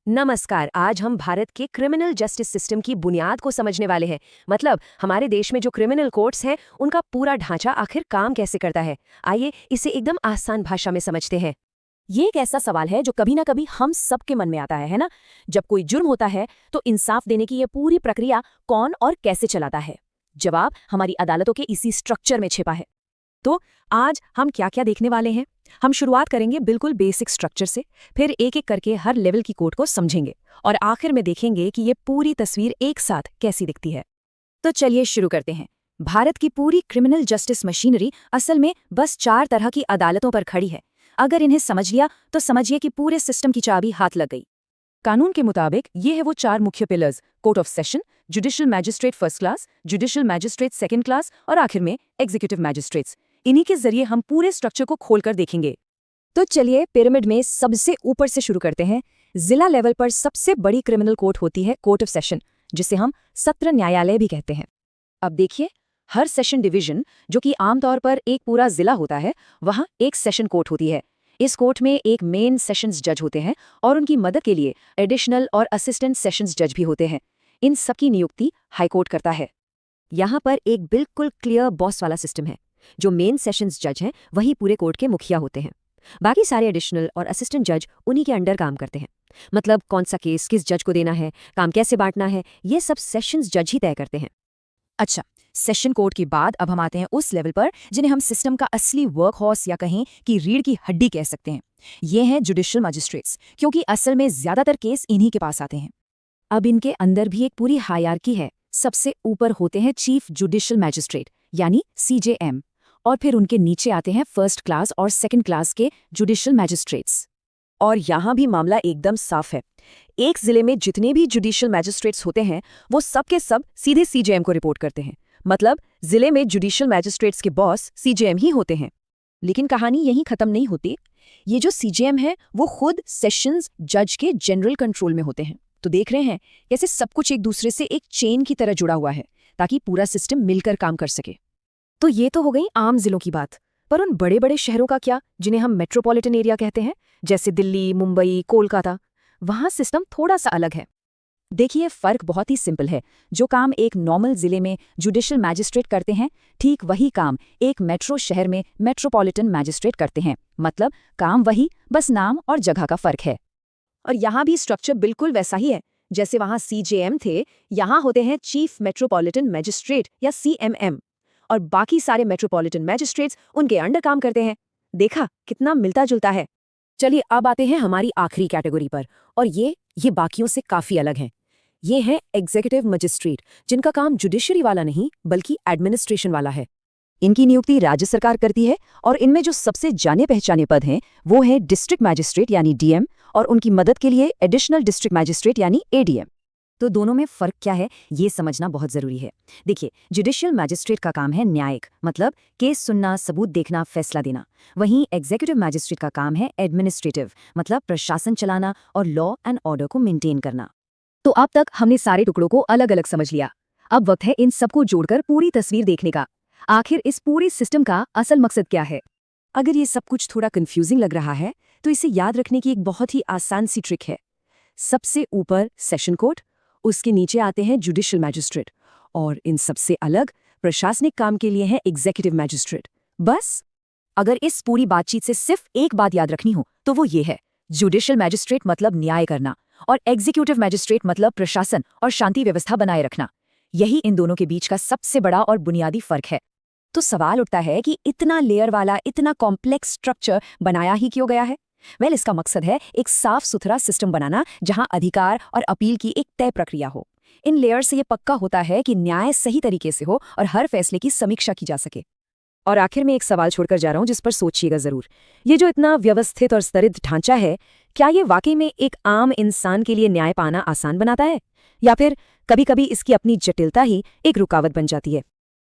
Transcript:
नमस्कार। आज हम भारत के क्रिमिनल जस्टिस सिस्टम की बुनियाद को समझने वाले हैं। मतलब हमारे देश में जो क्रिमिनल कोर्ट्स हैं उनका पूरा ढांचा आखिर काम कैसे करता है। आइए इसे एकदम आसान भाषा में समझते हैं। ये एक ऐसा सवाल है जो कभी ना कभी हम सबके मन में आता है ना। जब कोई जुर्म होता है तो इंसाफ देने की ये पूरी प्रक्रिया कौन और कैसे चलाता है? जवाब हमारी अदालतों के इसी स्ट्रक्चर में छिपा है। तो आज हम क्या क्या देखने वाले हैं? हम शुरुआत करेंगे बिल्कुल बेसिक स्ट्रक्चर से, फिर एक एक करके हर लेवल की कोर्ट को समझेंगे और आखिर में देखेंगे कि ये पूरी तस्वीर एक साथ कैसी दिखती है। तो चलिए शुरू करते हैं। भारत की पूरी क्रिमिनल जस्टिस मशीनरी असल में बस 4 तरह की अदालतों पर खड़ी है। अगर इन्हें समझ लिया तो समझिए कि पूरे सिस्टम की चाबी हाथ लग गई। कानून के मुताबिक ये है वो 4 मुख्य pillars: court of session, judicial magistrate first class, judicial magistrate second class और आखिर में एग्जीक्यूटिव मैजिस्ट्रेट्स। इन्हीं के जरिए हम पूरे स्ट्रक्चर को खोलकर देखेंगे। तो चलिए पिरामिड में सबसे ऊपर से शुरू करते हैं। जिला लेवल पर सबसे बड़ी क्रिमिनल कोर्ट होती है कोर्ट ऑफ सेशन, जिसे हम सत्र न्यायालय भी कहते हैं। अब देखिए, हर सेशन डिवीजन, जो कि आमतौर पर एक पूरा जिला होता है, वहाँ एक सेशन कोर्ट होती है। इस कोर्ट में एक मेन सेशंस जज होते हैं और उनकी मदद के लिए एडिशनल और असिस्टेंट सेशंस जज भी होते हैं। इन सबकी नियुक्ति हाईकोर्ट करता है। यहाँ पर एक बिल्कुल क्लियर बॉस वाला सिस्टम है। जो मेन सेशंस जज हैं वही पूरे कोर्ट के मुखिया होते हैं। बाकी सारे एडिशनल और असिस्टेंट जज उन्हीं के अंडर काम करते हैं। मतलब कौन सा केस किस जज को देना है, काम कैसे बांटना है, ये सब सेशंस जज ही तय करते हैं। अच्छा, सेशन कोर्ट के बाद अब हम आते हैं उस लेवल पर जिन्हें हम सिस्टम का असली वर्क हॉर्स या कहें कि रीढ़ की हड्डी कह सकते हैं। ये हैं जुडिशियल मजिस्ट्रेट्स, क्योंकि असल में ज्यादातर केस इन्हीं के पास आते हैं। अब इनके अंदर भी एक पूरी हायरार्की है। सबसे ऊपर होते हैं चीफ जुडिशियल मैजिस्ट्रेट यानी CJM, और फिर उनके नीचे आते हैं फर्स्ट क्लास और सेकंड क्लास के जुडिशियल मैजिस्ट्रेट्स। और यहाँ भी मामला एकदम साफ है। एक जिले में जितने भी जुडिशियल मैजिस्ट्रेट्स होते हैं वो सब के सब सीधे CJM को रिपोर्ट करते हैं। मतलब जिले में जुडिशियल मैजिस्ट्रेट्स के बॉस CJM ही होते हैं। लेकिन कहानी यहीं खत्म नहीं होती। ये जो CJM है वो खुद सेशंस जज के जनरल कंट्रोल में होते हैं। तो देख रहे हैं कैसे सब कुछ एक दूसरे से एक चेन की तरह जुड़ा हुआ है, ताकि पूरा सिस्टम मिलकर काम कर सके। तो ये तो हो गई आम जिलों की बात, पर उन बड़े बड़े शहरों का क्या, जिन्हें हम मेट्रोपॉलिटन एरिया कहते हैं, जैसे दिल्ली, मुंबई, कोलकाता? वहाँ सिस्टम थोड़ा सा अलग है। देखिए, फर्क बहुत ही सिंपल है। जो काम एक नॉर्मल जिले में जुडिशियल मैजिस्ट्रेट करते हैं, ठीक वही काम एक मेट्रो शहर में मेट्रोपॉलिटन मैजिस्ट्रेट करते हैं। मतलब काम वही, बस नाम और जगह का फर्क है। और यहाँ भी स्ट्रक्चर बिल्कुल वैसा ही है। जैसे वहाँ CJM थे, यहाँ होते हैं चीफ मेट्रोपॉलिटन मैजिस्ट्रेट या CMM, और बाकी सारे मेट्रोपॉलिटन मैजिस्ट्रेट्स उनके अंडर काम करते हैं। देखा कितना मिलता जुलता है। चलिए अब आते हैं हमारी आखिरी कैटेगरी पर, और ये बाकियों से काफी अलग हैं। ये हैं एग्जीक्यूटिव मजिस्ट्रेट, जिनका काम जुडिशरी वाला नहीं बल्कि एडमिनिस्ट्रेशन वाला है। इनकी नियुक्ति राज्य सरकार करती है, और इनमें जो सबसे जाने पहचाने पद हैं वो है डिस्ट्रिक्ट मैजिस्ट्रेट यानी DM, और उनकी मदद के लिए एडिशनल डिस्ट्रिक्ट मैजिस्ट्रेट यानी ADM। तो दोनों में फर्क क्या है ये समझना बहुत जरूरी है। देखिए, जुडिशियल मैजिस्ट्रेट का काम है न्यायिक, मतलब केस सुनना, सबूत देखना, फैसला देना। वहीं एग्जीक्यूटिव मैजिस्ट्रेट का काम है एडमिनिस्ट्रेटिव, मतलब प्रशासन चलाना और लॉ एंड ऑर्डर को मेंटेन करना। तो अब तक हमने सारे टुकड़ों को अलग अलग समझ लिया। अब वक्त है इन सबको जोड़कर पूरी तस्वीर देखने का। आखिर इस पूरे सिस्टम का असल मकसद क्या है? अगर ये सब कुछ थोड़ा कंफ्यूजिंग लग रहा है तो इसे याद रखने की एक बहुत ही आसान सी ट्रिक है। सबसे ऊपर सेशन कोर्ट, उसके नीचे आते हैं जुडिशियल मैजिस्ट्रेट, और इन सबसे अलग प्रशासनिक काम के लिए है एग्जीक्यूटिव मैजिस्ट्रेट। बस अगर इस पूरी बातचीत से सिर्फ एक बात याद रखनी हो तो वो ये है: जुडिशियल मैजिस्ट्रेट मतलब न्याय करना, और एग्जीक्यूटिव मैजिस्ट्रेट मतलब प्रशासन और शांति व्यवस्था बनाए रखना। यही इन दोनों के बीच का सबसे बड़ा और बुनियादी फर्क है। तो सवाल उठता है कि इतना लेयर वाला, इतना कॉम्प्लेक्स स्ट्रक्चर बनाया ही क्यों गया है? इसका मकसद है एक साफ सुथरा सिस्टम बनाना, जहां अधिकार और अपील की एक तय प्रक्रिया हो। इन लेयर से ये पक्का होता है कि न्याय सही तरीके से हो और हर फैसले की समीक्षा की जा सके। और आखिर में एक सवाल छोड़कर जा रहा हूं जिस पर सोचिएगा जरूर। ये जो इतना व्यवस्थित और स्तरित ढांचा है, क्या ये वाकई में एक आम इंसान के लिए न्याय पाना आसान बनाता है, या फिर कभी कभी इसकी अपनी जटिलता ही एक रुकावट बन जाती है?